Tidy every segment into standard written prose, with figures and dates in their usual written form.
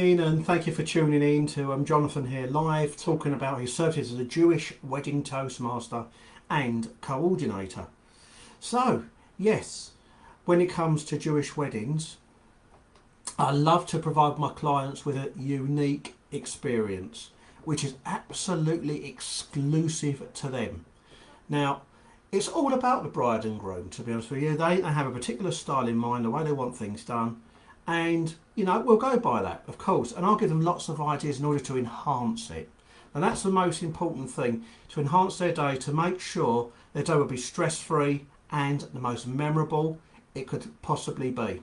morning, and thank you for tuning in to Jonathan here live, talking about his services as a Jewish wedding Toastmaster and coordinator. So, yes, when it comes to Jewish weddings, I love to provide my clients with a unique experience, which is absolutely exclusive to them. Now, it's all about the bride and groom, to be honest with you. They have a particular style in mind, the way they want things done. And, we'll go by that, of course. And I'll give them lots of ideas in order to enhance it. And that's the most important thing, to enhance their day, to make sure their day will be stress-free and the most memorable it could possibly be.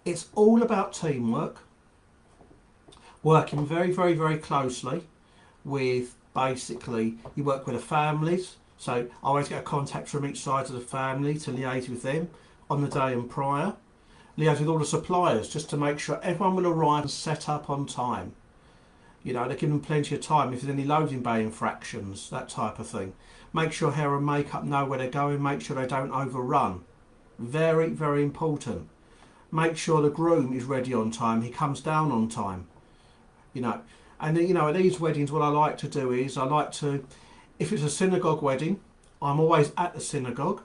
It's all about teamwork, working very, very, very closely with, basically, you work with the families. So I always get a contact from each side of the family to liaise with them on the day and prior. Liaise with all the suppliers just to make sure everyone will arrive and set up on time. They give them plenty of time if there's any loading bay infractions, that type of thing. Make sure hair and makeup know where they're going, make sure they don't overrun. Very, very important. Make sure the groom is ready on time, he comes down on time. And at these weddings, what I like to do is, if it's a synagogue wedding, I'm always at the synagogue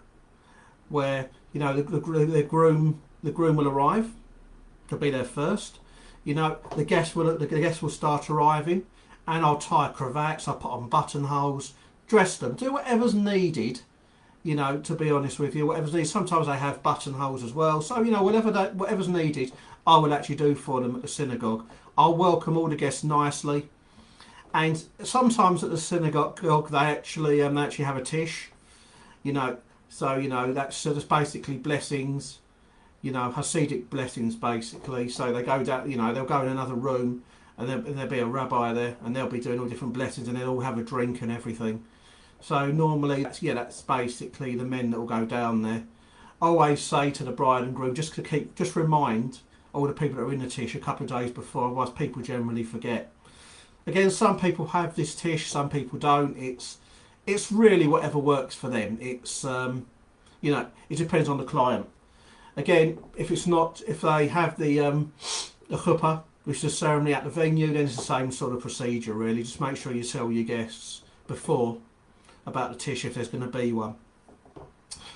where, the groom will arrive. He'll be there first. The guests will start arriving, and I'll tie cravats, I'll put on buttonholes, dress them, do whatever's needed. To be honest with you, whatever's needed. Sometimes they have buttonholes as well. So whatever's needed, I will actually do for them at the synagogue. I'll welcome all the guests nicely, and sometimes at the synagogue they actually have a tish. That's basically blessings. Hasidic blessings basically. So they go down, they'll go in another room, and there'll be a rabbi there, and they'll be doing all different blessings, and they'll all have a drink and everything. So normally, that's basically the men that will go down there. I always say to the bride and groom, just remind all the people that are in the tish a couple of days before, otherwise people generally forget. Again, some people have this tish, some people don't. It's really whatever works for them. It's it depends on the client. Again, if they have the chuppah, which is a ceremony at the venue, then it's the same sort of procedure really. Just make sure you tell your guests before about the tish if there's going to be one.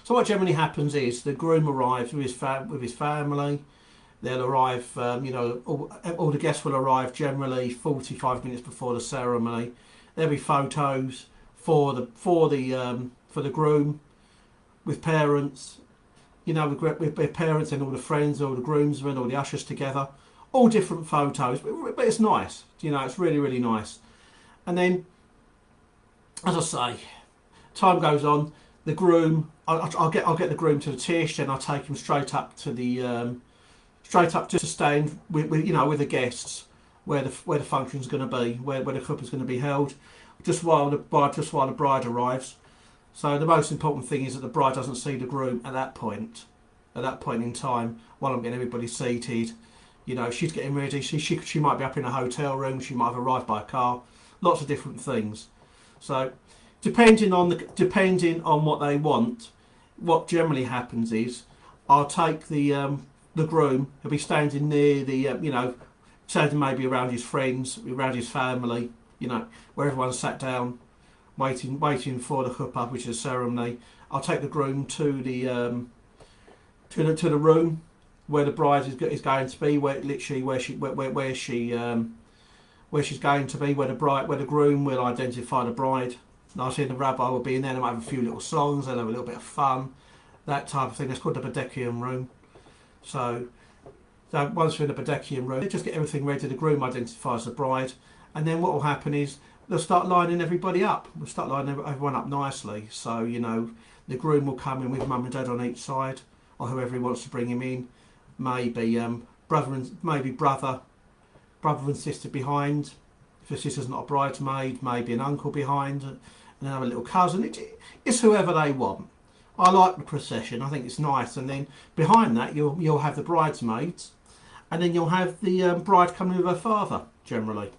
So what generally happens is the groom arrives with his family. They'll arrive, all the guests will arrive generally 45 minutes before the ceremony. There'll be photos for the groom with parents. With parents and all the friends, all the groomsmen, all the ushers together, all different photos, but it's nice. It's really, really nice. And then, as I say, time goes on. The groom, I'll get the groom to the tish, then I'll take him straight up to to stand with the guests where the function's going to be, where the chuppah's going to be held, just while the bride arrives. So the most important thing is that the bride doesn't see the groom at that point in time, while I'm getting everybody seated. She's getting ready. She might be up in a hotel room. She might have arrived by car. Lots of different things. So depending on what they want, what generally happens is I'll take the groom. He'll be standing near the standing maybe around his friends, around his family. Where everyone's sat down, waiting for the chuppah, which is a ceremony. I'll take the groom to the room where the bride is going to be, where she's going to be, where the groom will identify the bride. And I see the rabbi will be in there. They might have a few little songs. They'll have a little bit of fun, that type of thing. That's called the Bedekian room. So once we're in the Bedekian room, they just get everything ready. The groom identifies the bride, and then what will happen is they'll start lining everybody up. We'll start lining everyone up nicely. So, the groom will come in with mum and dad on each side, or whoever he wants to bring him in. Maybe brother and sister behind. If the sister's not a bridesmaid, maybe an uncle behind, and another little cousin. It's whoever they want. I like the procession. I think it's nice. And then behind that, you'll have the bridesmaids, and then you'll have the bride coming with her father. Generally,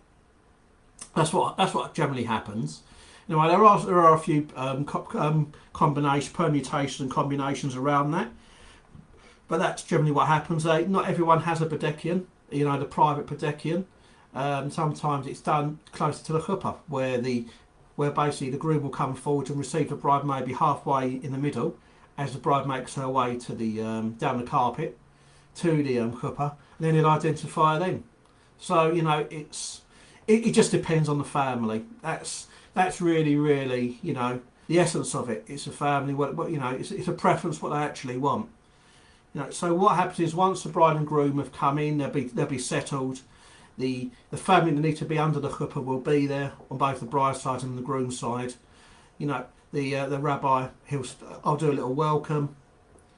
that's what generally happens. There are a few permutations and combinations around that, but that's generally what happens. Not everyone has a Bedekian, the private Bedekian. Sometimes it's done closer to the chuppah, where basically the groom will come forward and receive the bride maybe halfway in the middle, as the bride makes her way to the down the carpet to the chuppah, and then he'll identify them. So it just depends on the family. That's really the essence of it. It's a family. It's a preference what they actually want. So what happens is once the bride and groom have come in, they'll be settled. The family that need to be under the chuppah will be there on both the bride's side and the groom's side. The rabbi, I'll do a little welcome,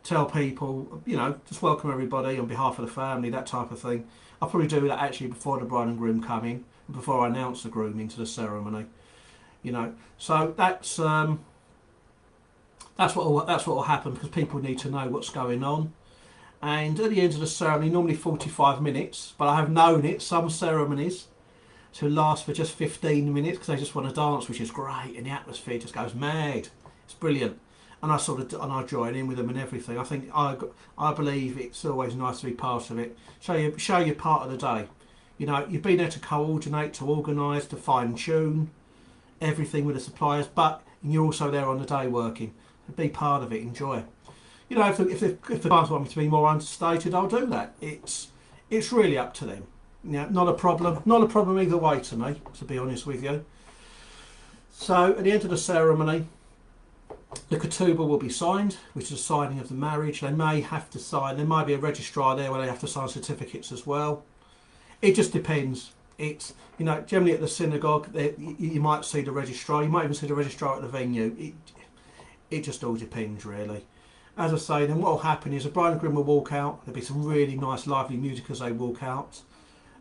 tell people, just welcome everybody on behalf of the family, that type of thing. I'll probably do that actually before the bride and groom come in, before I announce the groom into the ceremony. So that's what will happen, because people need to know what's going on. And at the end of the ceremony, normally 45 minutes, but I have known some ceremonies to last for just 15 minutes because they just want to dance, which is great, and the atmosphere just goes mad. It's brilliant, and I join in with them and everything. I believe it's always nice to be part of it. Show you part of the day. You've been there to coordinate, to organise, to fine tune everything with the suppliers, but you're also there on the day working. Be part of it, enjoy. If the clients want me to be more understated, I'll do that. It's really up to them. Not a problem. Not a problem either way to me, to be honest with you. So at the end of the ceremony, the ketubah will be signed, which is a signing of the marriage. They may have to sign. There might be a registrar there where they have to sign certificates as well. It just depends. It's generally at the synagogue you might see the registrar. You might even see the registrar at the venue. It just all depends really. As I say, then what will happen is the bride and groom will walk out. There'll be some really nice, lively music as they walk out.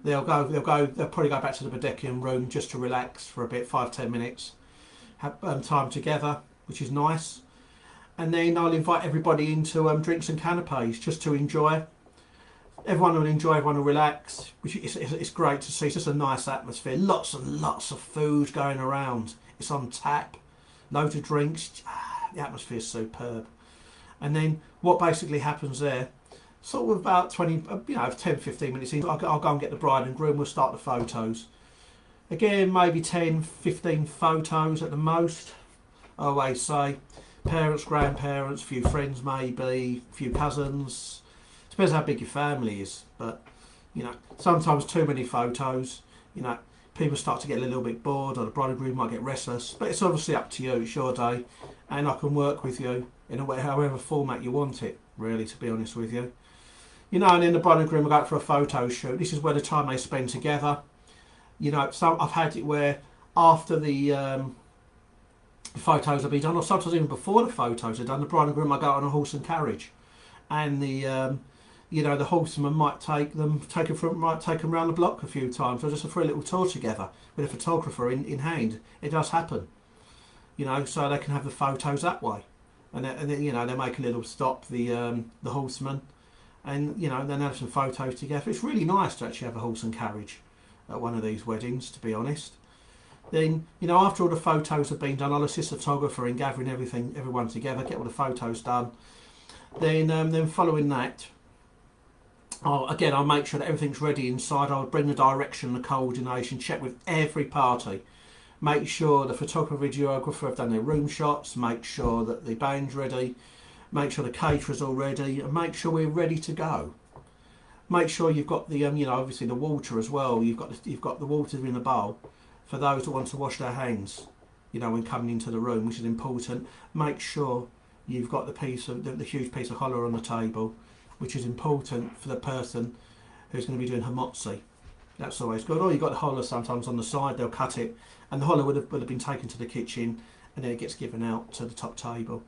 They'll probably go back to the Bedekian room just to relax for a bit, 5-10 minutes, have time together, which is nice. And then I'll invite everybody into drinks and canapes just to enjoy. Everyone will enjoy, everyone will relax, which it's great to see. It's just a nice atmosphere. Lots and lots of food going around. It's on tap, loads of drinks. The atmosphere is superb. And then what basically happens there, sort of about 10-15 minutes in, I'll go and get the bride and groom. We'll start the photos. Again, maybe 10-15 photos at the most. I always say parents, grandparents, a few friends maybe, a few cousins. Depends how big your family is, but sometimes too many photos, people start to get a little bit bored, or the bride and groom might get restless. But it's obviously up to you. It's your day, and I can work with you in however format you want it, really, to be honest with you. And then the bride and groom will go out for a photo shoot. This is where the time they spend together. I've had it where after the photos have been done, or sometimes even before the photos are done, the bride and groom might go out on a horse and carriage, and the horseman might take them around the block a few times, or just for a little tour together with a photographer in hand. It does happen, so they can have the photos that way, and then they make a little stop, the horseman, and then have some photos together. It's really nice to actually have a horse and carriage at one of these weddings, to be honest. Then after all the photos have been done, I'll assist the photographer in gathering everyone together, get all the photos done. Then following that, I'll make sure that everything's ready inside. I'll bring the direction, the coordination, check with every party. Make sure the photographer, videographer have done their room shots, make sure that the band's ready, make sure the caterer's all ready, and make sure we're ready to go. Make sure you've got the, obviously the water as well. You've got the water in the bowl for those that want to wash their hands, when coming into the room, which is important. Make sure you've got the huge piece of challah on the table, which is important for the person who's going to be doing hamotzi. That's always good. Or you've got the challah sometimes on the side, they'll cut it, and the challah would have been taken to the kitchen, and then it gets given out to the top table.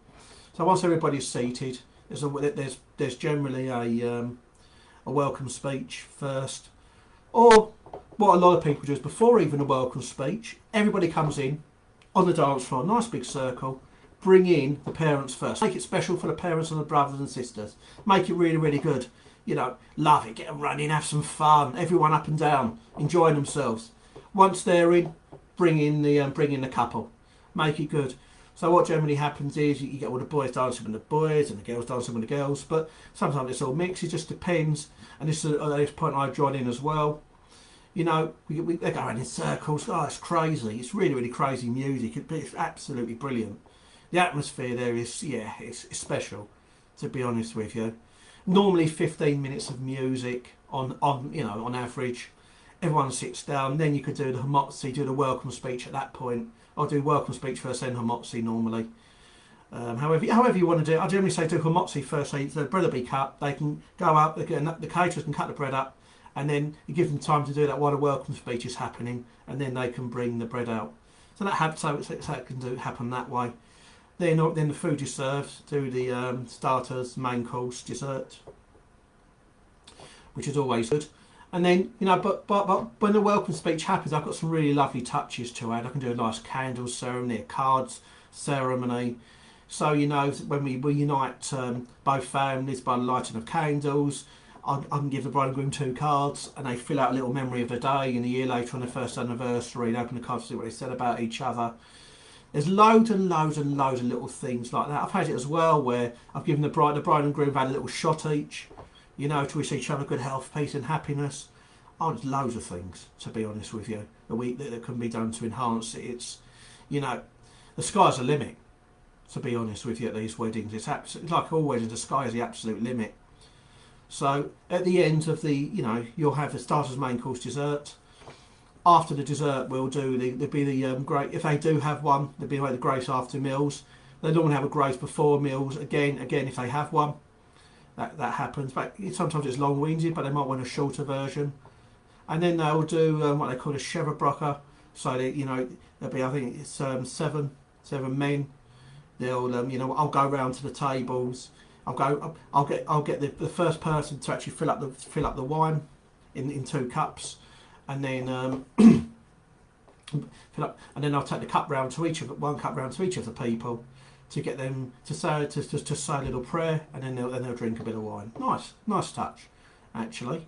So once everybody's seated, there's generally a welcome speech first. Or what a lot of people do is before even a welcome speech, everybody comes in on the dance floor, nice big circle, bring in the parents first. Make it special for the parents and the brothers and sisters. Make it really, really good. Love it. Get them running, have some fun. Everyone up and down, enjoying themselves. Once they're in, bring in the couple. Make it good. So what generally happens is you get all the boys dancing with the boys and the girls dancing with the girls, but sometimes it's all mixed. It just depends. And this is at this point I join in as well. You know, they go around in circles. Oh, it's crazy. It's really, really crazy music. It's absolutely brilliant. The atmosphere there is, yeah, it's special, to be honest with you. Normally 15 minutes of music on average. Everyone sits down. Then you could do the homotzi, do the welcome speech at that point. I'll do welcome speech first, then homotzi normally. However you want to do it. I generally say do homotzi first, so the bread will be cut. They can go up, the caterers can cut the bread up, and then you give them time to do that while the welcome speech is happening, and then they can bring the bread out. So it can happen that way. Then the food is served. Do the starters, main course, dessert, which is always good. And then but when the welcome speech happens, I've got some really lovely touches to add. I can do a nice candle ceremony, a cards ceremony. So when we unite both families by the lighting of candles, I can give the bride and groom 2 cards, and they fill out a little memory of the day. And a year later, on their first anniversary, they open the cards to see what they said about each other. There's loads and loads and loads of little things like that. I've had it as well where I've given the bride and groom had a little shot each, to wish each other good health, peace and happiness. Oh, there's loads of things, to be honest with you, that can be done to enhance it. It's, the sky's the limit, to be honest with you, at these weddings. It's absolutely, like all weddings, the sky is the absolute limit. So at the end of you'll have the starters, main course, dessert. After the dessert, we'll do there'll be the great, if they do have one, there'll be the grace after meals. They normally have a grace before meals. Again, if they have one, that happens. But sometimes it's long-winded, but they might want a shorter version. And then they'll do what they call a Sheverbrocker. So there'll be, I think it's seven men. They'll I'll go round to the tables. I'll get the first person to actually fill up the wine in 2 cups. And then fill up, and then I'll take the cup round to one cup round to each of the people to get them to say a little prayer, and then they'll drink a bit of wine. Nice touch, actually.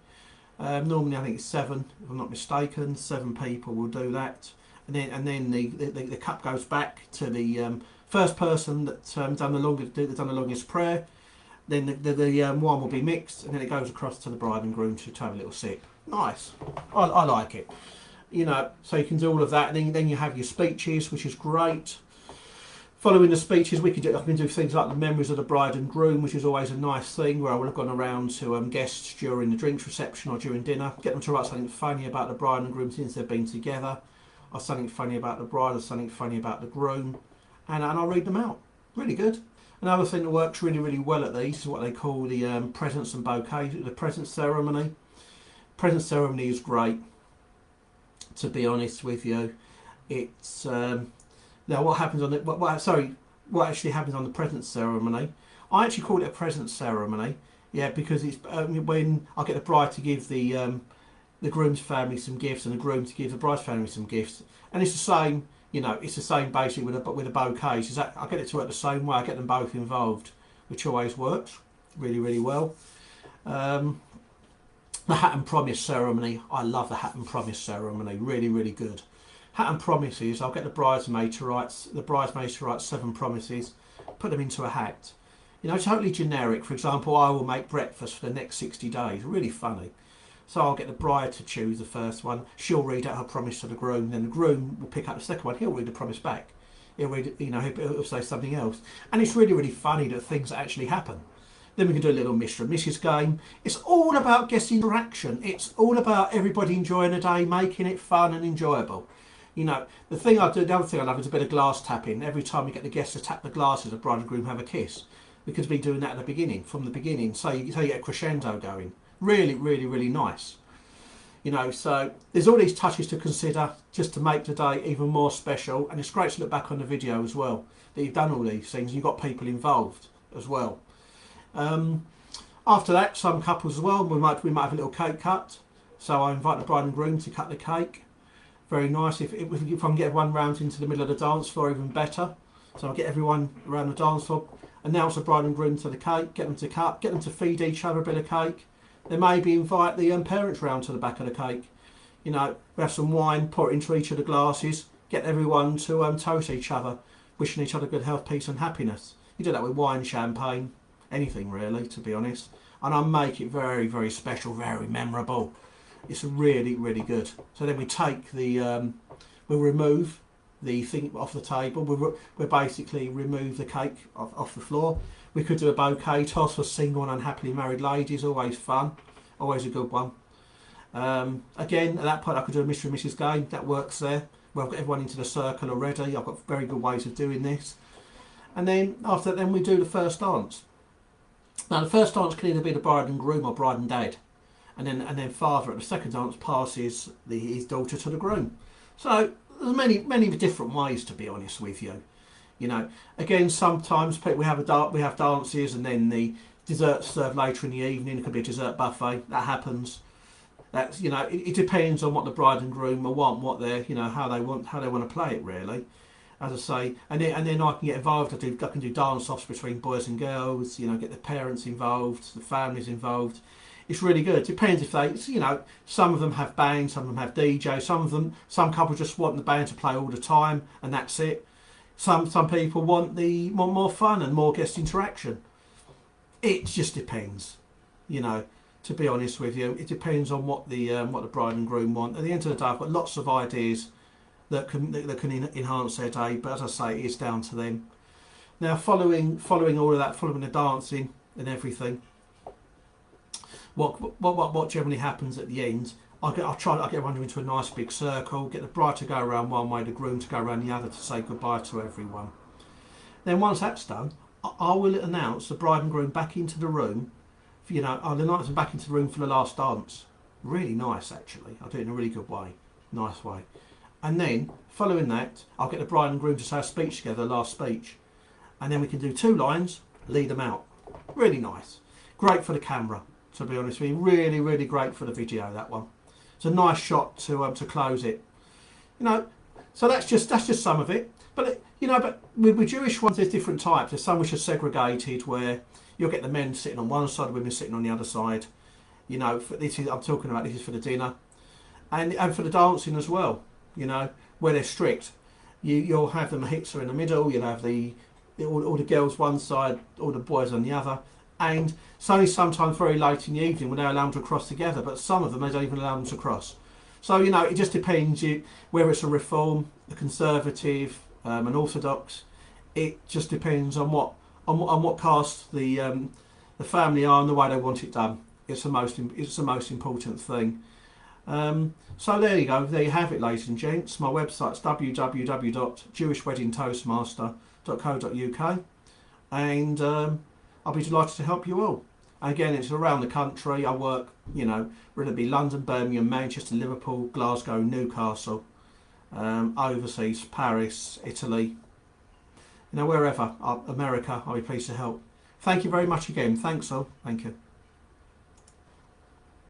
Normally I think it's 7, if I'm not mistaken. 7 people will do that, and then the cup goes back to the first person that's done the longest prayer. Then the wine will be mixed, and then it goes across to the bride and groom to have a little sip. Nice. I like it. So you can do all of that, and then you have your speeches, which is great. Following the speeches, I can do things like the memories of the bride and groom, which is always a nice thing, where I would have gone around to guests during the drinks reception or during dinner, get them to write something funny about the bride and groom since they've been together, or something funny about the bride, or something funny about the groom, and I'll read them out. Really good. Another thing that works really, really well at these is what they call the presents and bouquets, the present ceremony. Present ceremony is great, to be honest with you. It's now what happens on what actually happens on the present ceremony. I actually call it a present ceremony, because it's when I get the bride to give the groom's family some gifts and the groom to give the bride's family some gifts, and it's the same. It's the same basically with the bouquets. I get it to work the same way. I get them both involved, which always works really, really well. The hat and promise ceremony. I love the hat and promise ceremony. Really, really good. Hat and promises. I'll get the bridesmaid to write 7 promises, put them into a hat. Totally generic. For example, I will make breakfast for the next 60 days. Really funny. So I'll get the bride to choose the first one. She'll read out her promise to the groom. Then the groom will pick up the second one. He'll read the promise back. He'll read, he'll say something else. And it's really, really funny that things actually happen. Then we can do a little Mr. and Mrs. game. It's all about guest interaction. It's all about everybody enjoying the day, making it fun and enjoyable. The other thing I love is a bit of glass tapping. Every time you get the guests to tap the glasses, the bride and groom have a kiss. We could be doing that from the beginning. So you get a crescendo going. Really, really, really nice. So there's all these touches to consider just to make the day even more special. And it's great to look back on the video as well, that you've done all these things. You've got people involved as well. After that, some couples as well, we might have a little cake cut. So I invite the bride and groom to cut the cake. Very nice. If I can get everyone round into the middle of the dance floor, even better. So I'll get everyone around the dance floor, announce the bride and groom to the cake, get them to cut, get them to feed each other a bit of cake. Then maybe invite the parents round to the back of the cake. We have some wine, pour it into each of the glasses, get everyone to toast each other, wishing each other good health, peace and happiness. You do that with wine, champagne, anything really, to be honest. And I make it very, very special, very memorable. It's really, really good. So then we take the, we'll remove the thing off the table. We'll basically remove the cake off the floor. We could do a bouquet toss for single and unhappily married ladies. Always fun. Always a good one. Again, at that point I could do a Mr. and Mrs. game. That works there. Well, I've got everyone into the circle already. I've got very good ways of doing this. And then after that, then we do the first dance. Now the first dance can either be the bride and groom or bride and dad. And then father at the second dance passes his daughter to the groom. So there's many different ways, to be honest with you. You know, again, sometimes we have dances and then the desserts served later in the evening. It could be a dessert buffet. That happens. That's, you know, it depends on what the bride and groom want, what they're, you know, how they want to play it, really. As I say, and then I can get involved. I can do dance offs between boys and girls. You know, get the parents involved, the families involved. It's really good. It depends if they, you know, some of them have bands, some of them have DJ, some couples just want the band to play all the time and that's it. Some people want more fun and more guest interaction. It just depends, you know. To be honest with you, it depends on what the bride and groom want. At the end of the day, I've got lots of ideas that can enhance their day, but as I say, it's down to them. Now, following all of that, following the dancing and everything, what generally happens at the end? I get everyone into a nice big circle, get the bride to go around one way, the groom to go around the other to say goodbye to everyone. Then once that's done, I will announce the bride and groom back into the room. You know, I'll announce them back into the room for the last dance. Really nice, actually. I'll do it in a really good way, nice way. And then following that, I'll get the bride and groom to say a speech together, last speech, and then we can do 2 lines, lead them out. Really nice, great for the camera. To be honest with you, really, really great for the video. That one. It's a nice shot to close it. You know, so that's just some of it. But you know, but with Jewish ones, there's different types. There's some which are segregated, where you'll get the men sitting on one side, women sitting on the other side. You know, I'm talking about this is for the dinner, and for the dancing as well. You know, where they're strict. You'll have the mahitza in the middle. You'll have all the girls one side, all the boys on the other. And it's only sometimes very late in the evening when they allow them to cross together, but some of them they don't even allow them to cross. So, you know, it just depends whether it's a reform, a conservative, an orthodox. It just depends on what caste the family are and the way they want it done. It's the most important thing. So there you go. There you have it, ladies and gents. My website's www.jewishweddingtoastmaster.co.uk, and I'll be delighted to help you all. Again, it's around the country. I work, you know, whether it be London, Birmingham, Manchester, Liverpool, Glasgow, Newcastle, overseas, Paris, Italy, you know, wherever, America, I'll be pleased to help. Thank you very much again. Thanks all. Thank you.